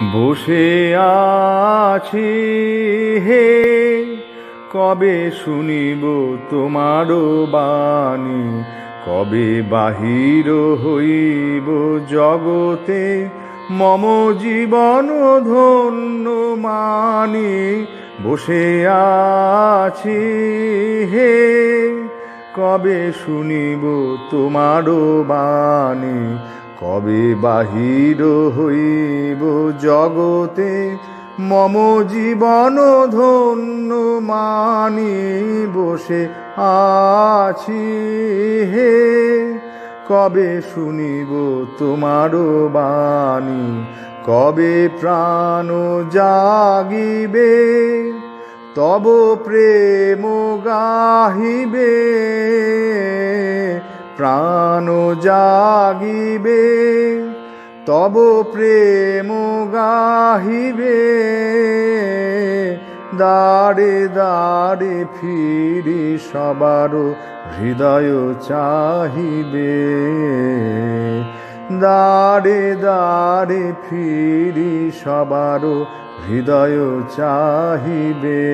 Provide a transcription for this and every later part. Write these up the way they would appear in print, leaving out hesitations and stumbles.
বসে আছি হে, কবে শুনিব তোমার বাণী, কবে বাহির হইব জগতে মম জীবন ধন্য মানি। বসে আছি হে, কবে শুনিব তোমার বাণী, কবে বাহির হইব জগতে মম জীবন ধন্য মানি। বসে আছি হে, কবে শুনিব তোমার বাণী, কবে প্রাণ জাগিবে তব প্রেম গাহিবে, প্রাণ জাগিবে তব প্রেম গাহিবে। দ্বারে দ্বারে ফিরি সবার হৃদয় চাহিবে, দ্বারে দ্বারে ফিরি সবার হৃদয় চাহিবে।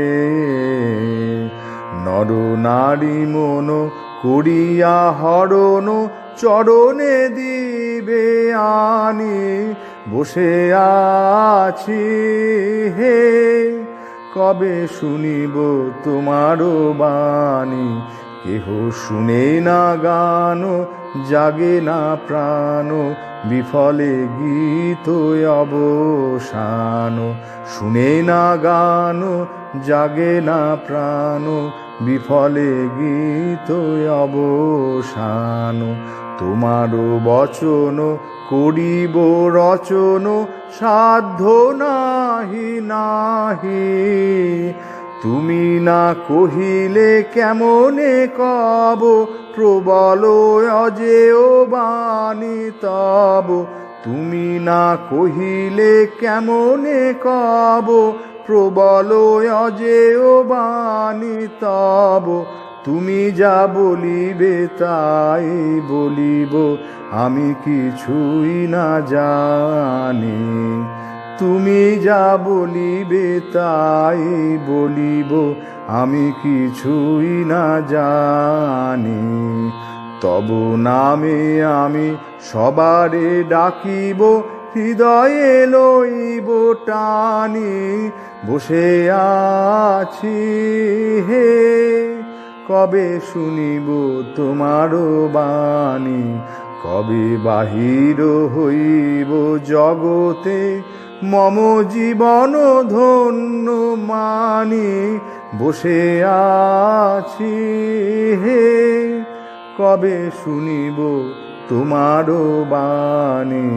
নর নারী মন করিয়া হরণ চরণে দিবে আনি। বসে আছি হে, কবে শুনিব তোমার বাণী, কেহ শুনে না গান জাগে না প্রাণ, বিফলে গীত অবসান। শুনে না গান জাগে না প্রাণ, বিফলে গীত অবসান। তোমার বচন করিব রচন সাধ্য নাহি নাহি, তুমি না কহিলে কেমনে কব প্রবল অজেয় বাণী তব। তুমি না কহিলে কেমনে কব প্রবল অজেয় বাণী তব। তুমি যা বলিবে তাই বলিব, আমি কিছুই না জানি। তুমি যা বলিবে তাই বলিব, আমি কিছুই না জানি। তব নামে আমি সবারে ডাকিব, হৃদয়ে লইব টানি। বসে আছি হে, কবে শুনিব তোমার বাণী, কবে বাহির হইব জগতে মম জীবন ধন্য মানি। বসে আছি হে, কবে শুনিব তোমার বাণী।